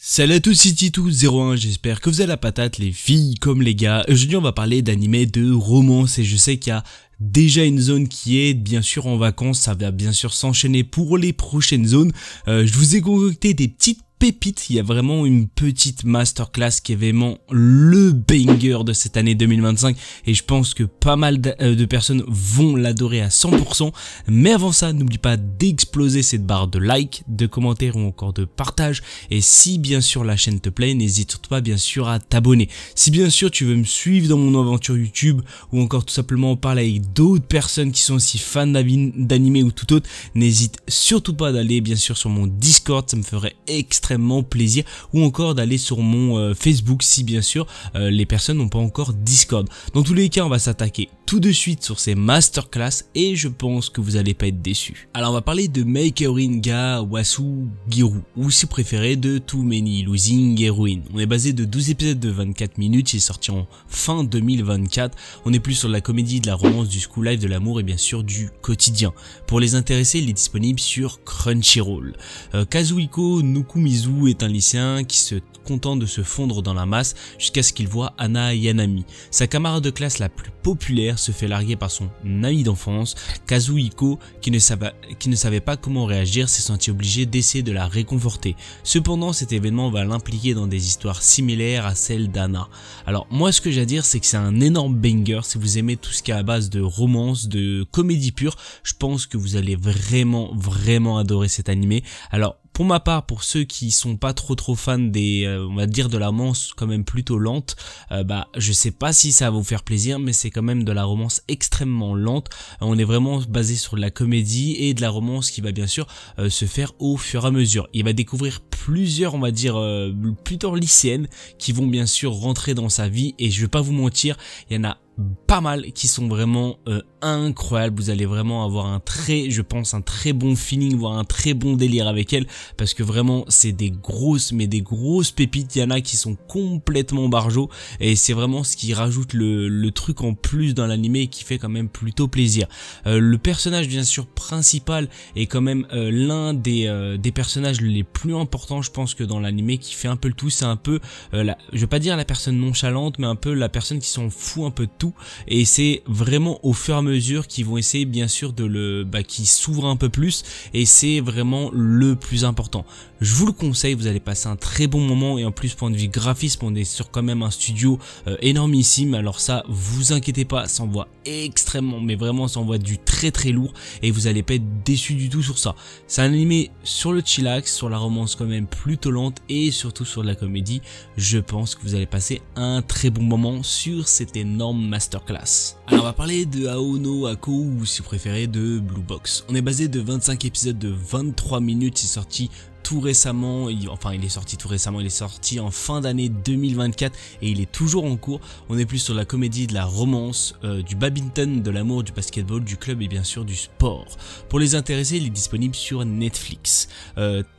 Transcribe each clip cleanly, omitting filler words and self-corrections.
Salut à tous, c'est Titou01, j'espère que vous avez la patate les filles comme les gars. Aujourd'hui on va parler d'animé de romance et je sais qu'il y a déjà une zone qui est bien sûr en vacances, ça va bien sûr s'enchaîner pour les prochaines zones. Je vous ai concocté des petites pépites, il y a vraiment une petite masterclass qui est vraiment le banger de cette année 2025 et je pense que pas mal de personnes vont l'adorer à 100%. Mais avant ça, n'oublie pas d'exploser cette barre de like, de commentaires ou encore de partage. Et si bien sûr la chaîne te plaît, n'hésite surtout pas bien sûr à t'abonner. Si bien sûr tu veux me suivre dans mon aventure YouTube ou encore tout simplement parler avec d'autres personnes qui sont aussi fans d'anime ou tout autre, n'hésite surtout pas d'aller bien sûr sur mon Discord, ça me ferait extrêmement plaisir, ou encore d'aller sur mon Facebook si bien sûr les personnes n'ont pas encore Discord. Dans tous les cas, on va s'attaquer tout de suite sur ces masterclass et je pense que vous allez pas être déçus. Alors on va parler de Makeurin ga Wasugiru, ou si préféré de Too Many Losing Heroine. On est basé de 12 épisodes de 24 minutes, il est sorti en fin 2024. On est plus sur la comédie, de la romance, du school life, de l'amour et bien sûr du quotidien. Pour les intéressés, il est disponible sur Crunchyroll. Kazuhiko Nukumizu est un lycéen qui se contente de se fondre dans la masse jusqu'à ce qu'il voit Ana Yanami. Sa camarade de classe la plus populaire se fait larguer par son ami d'enfance. Kazuhiko, qui ne savait pas comment réagir, s'est senti obligé d'essayer de la réconforter. Cependant, cet événement va l'impliquer dans des histoires similaires à celles d'Ana. Alors moi, ce que j'ai à dire, c'est que c'est un énorme banger. Si vous aimez tout ce qui est à base de romance, de comédie pure, je pense que vous allez vraiment adorer cet animé. Alors pour ma part, pour ceux qui sont pas trop fans des, on va dire de la romance quand même plutôt lente, je sais pas si ça va vous faire plaisir, mais c'est quand même de la romance extrêmement lente. On est vraiment basé sur de la comédie et de la romance qui va bien sûr se faire au fur et à mesure. Il va découvrir plusieurs, on va dire, plutôt lycéennes qui vont bien sûr rentrer dans sa vie et je vais pas vous mentir, il y en a pas mal qui sont vraiment incroyables. Vous allez vraiment avoir je pense un très bon feeling, voire un très bon délire avec elle, parce que vraiment c'est des grosses pépites. Il y en a qui sont complètement barjots et c'est vraiment ce qui rajoute le truc en plus dans l'anime et qui fait quand même plutôt plaisir. Le personnage bien sûr principal est quand même l'un des personnages les plus importants, je pense, que dans l'anime, qui fait un peu le tout. C'est un peu je vais pas dire la personne nonchalante, mais un peu la personne qui s'en fout un peu de tout, et c'est vraiment au fur et à mesure qu'ils vont essayer bien sûr de qui s'ouvre un peu plus, et c'est vraiment le plus important. Je vous le conseille, vous allez passer un très bon moment, et en plus point de vue graphisme, on est sur quand même un studio énormissime. Alors ça, vous inquiétez pas, ça envoie extrêmement, mais vraiment ça envoie du très lourd et vous allez pas être déçu du tout sur ça. C'est un animé sur le chillax, sur la romance quand même plutôt lente et surtout sur la comédie. Je pense que vous allez passer un très bon moment sur cette énorme masterclass. Alors on va parler de Ao no Ako, ou si vous préférez de Blue Box. On est basé de 25 épisodes de 23 minutes, c'est sorti tout récemment, il est sorti en fin d'année 2024 et il est toujours en cours. On est plus sur la comédie, de la romance, du badminton, de l'amour, du basketball, du club et bien sûr du sport. Pour les intéressés, il est disponible sur Netflix.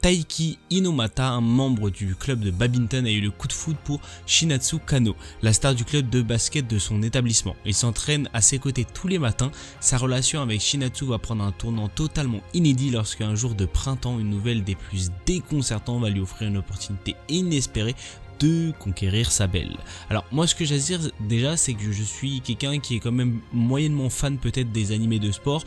Taiki Inomata, un membre du club de badminton, a eu le coup de foudre pour Shinatsu Kano, la star du club de basket de son établissement. Il s'entraîne à ses côtés tous les matins. Sa relation avec Shinatsu va prendre un tournant totalement inédit lorsqu'un jour de printemps, une nouvelle des plus déconcertantes va lui offrir une opportunité inespérée de conquérir sa belle. Alors moi, ce que j'ai à dire déjà, c'est que je suis quelqu'un qui est quand même moyennement fan peut-être des animés de sport,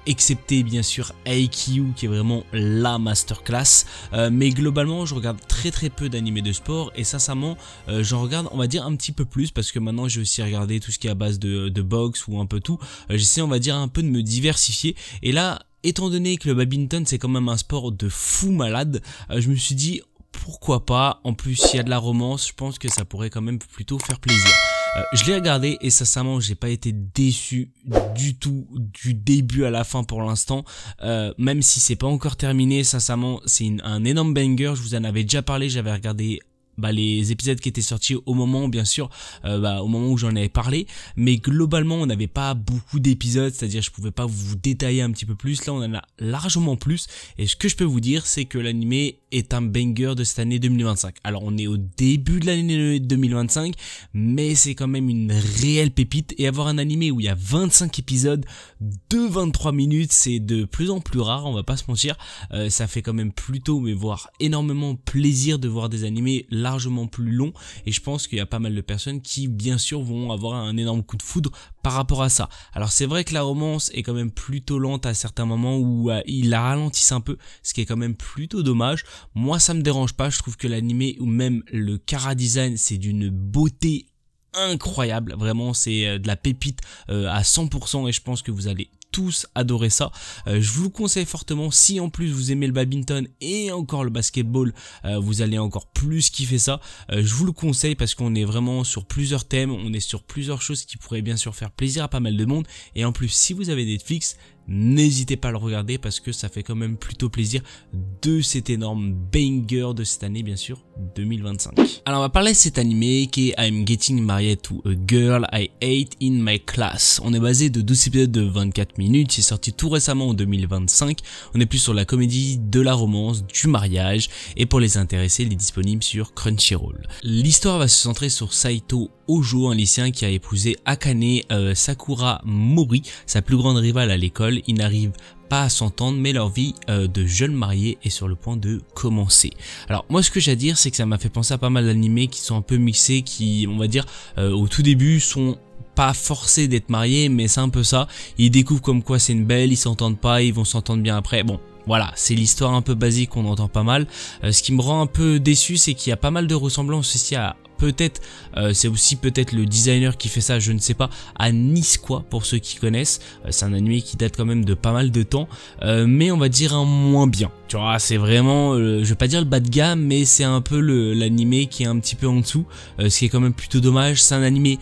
excepté bien sûr Haikyuu qui est vraiment la masterclass, mais globalement je regarde très peu d'animés de sport et sincèrement j'en regarde, on va dire, un petit peu plus parce que maintenant j'ai aussi regardé tout ce qui est à base de boxe ou un peu tout. J'essaie, on va dire, un peu de me diversifier, et là, étant donné que le badminton c'est quand même un sport de fou malade, je me suis dit pourquoi pas. En plus il y a de la romance, je pense que ça pourrait quand même plutôt faire plaisir. Je l'ai regardé et sincèrement j'ai pas été déçu du tout, du début à la fin pour l'instant, même si c'est pas encore terminé. Sincèrement c'est un énorme banger. Je vous en avais déjà parlé, j'avais regardé les épisodes qui étaient sortis au moment, bien sûr, au moment où j'en avais parlé, mais globalement on n'avait pas beaucoup d'épisodes, c'est-à-dire je pouvais pas vous détailler un petit peu plus. Là on en a largement plus, et ce que je peux vous dire c'est que l'animé est un banger de cette année 2025. Alors on est au début de l'année 2025, mais c'est quand même une réelle pépite, et avoir un animé où il y a 25 épisodes de 23 minutes, c'est de plus en plus rare, on va pas se mentir. Ça fait quand même plutôt, mais voire énormément plaisir de voir des animés largement plus longs, et je pense qu'il y a pas mal de personnes qui bien sûr vont avoir un énorme coup de foudre par rapport à ça. Alors c'est vrai que la romance est quand même plutôt lente à certains moments où ils la ralentissent un peu, ce qui est quand même plutôt dommage. Moi ça me dérange pas, je trouve que l'animé ou même le chara design c'est d'une beauté incroyable, vraiment c'est de la pépite à 100%, et je pense que vous allez tous adorer ça. Je vous le conseille fortement. Si en plus vous aimez le badminton et encore le basketball, vous allez encore plus kiffer ça. Je vous le conseille parce qu'on est vraiment sur plusieurs thèmes, on est sur plusieurs choses qui pourraient bien sûr faire plaisir à pas mal de monde, et en plus si vous avez Netflix, n'hésitez pas à le regarder parce que ça fait quand même plutôt plaisir de cet énorme banger de cette année, bien sûr 2025. Alors on va parler de cet animé qui est I'm Getting Married to a Girl I Hate in My Class. On est basé de 12 épisodes de 24 minutes, c'est sorti tout récemment en 2025. On est plus sur la comédie, de la romance, du mariage, et pour les intéressés, il est disponible sur Crunchyroll. L'histoire va se centrer sur Saito Ojo, un lycéen qui a épousé Akane Sakura Mori, sa plus grande rivale à l'école. Ils n'arrivent pas à s'entendre, mais leur vie de jeunes mariés est sur le point de commencer. Alors moi ce que j'ai à dire, c'est que ça m'a fait penser à pas mal d'animés qui sont un peu mixés, qui on va dire au tout début sont pas forcés d'être mariés, mais c'est un peu ça. Ils découvrent comme quoi c'est une belle, ils s'entendent pas, ils vont s'entendre bien après. Bon, voilà, c'est l'histoire un peu basique qu'on entend pas mal. Ce qui me rend un peu déçu, c'est qu'il y a pas mal de ressemblances aussi à peut-être, c'est aussi peut-être le designer qui fait ça, je ne sais pas, à Nisqua pour ceux qui connaissent. C'est un animé qui date quand même de pas mal de temps, mais on va dire un moins bien. Tu vois, c'est vraiment, je vais pas dire le bas de gamme, mais c'est un peu l'animé qui est un petit peu en dessous, ce qui est quand même plutôt dommage. C'est un animé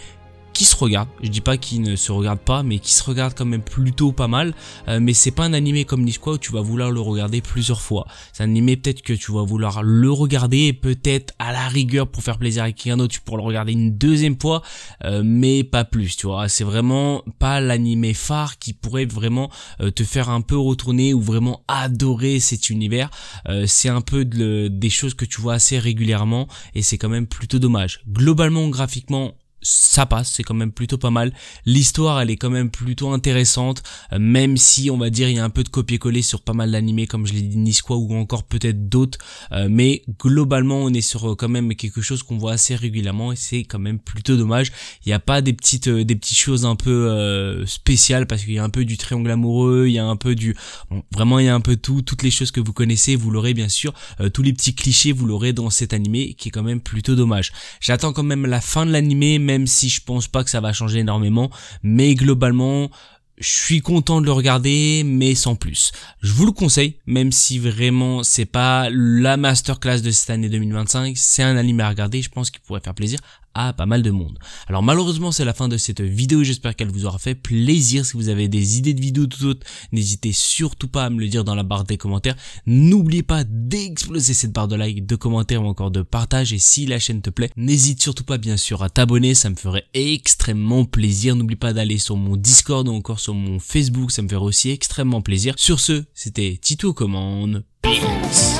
qui se regarde, je dis pas qu'il ne se regarde pas, mais qui se regarde quand même plutôt pas mal, mais c'est pas un animé comme Nisqua où tu vas vouloir le regarder plusieurs fois. C'est un animé peut-être que tu vas vouloir le regarder, et peut-être à la rigueur pour faire plaisir à quelqu'un d'autre tu pourras le regarder une deuxième fois, mais pas plus, tu vois. C'est vraiment pas l'animé phare qui pourrait vraiment te faire un peu retourner ou vraiment adorer cet univers. C'est un peu des choses que tu vois assez régulièrement, et c'est quand même plutôt dommage. Globalement, graphiquement, ça passe, c'est quand même plutôt pas mal. L'histoire elle est quand même plutôt intéressante, même si on va dire il y a un peu de copier-coller sur pas mal d'animés comme je l'ai dit, Nisqua ou encore peut-être d'autres, mais globalement on est sur quand même quelque chose qu'on voit assez régulièrement, et c'est quand même plutôt dommage. Il n'y a pas des petites choses un peu spéciales, parce qu'il y a un peu du triangle amoureux, il y a un peu du, bon, vraiment il y a un peu toutes les choses que vous connaissez, vous l'aurez bien sûr, tous les petits clichés vous l'aurez dans cet animé, qui est quand même plutôt dommage. J'attends quand même la fin de l'animé, même si je pense pas que ça va changer énormément, mais globalement je suis content de le regarder, mais sans plus. Je vous le conseille, même si vraiment c'est pas la masterclass de cette année 2025, c'est un anime à regarder, je pense qu'il pourrait faire plaisir à pas mal de monde. Alors malheureusement c'est la fin de cette vidéo, j'espère qu'elle vous aura fait plaisir. Si vous avez des idées de vidéos tout autres, n'hésitez surtout pas à me le dire dans la barre des commentaires. N'oubliez pas d'exploser cette barre de like, de commentaires ou encore de partage, et si la chaîne te plaît, n'hésite surtout pas bien sûr à t'abonner, ça me ferait extrêmement plaisir. N'oublie pas d'aller sur mon Discord ou encore sur mon Facebook, ça me ferait aussi extrêmement plaisir. Sur ce, c'était Tito aux commandes. Peace.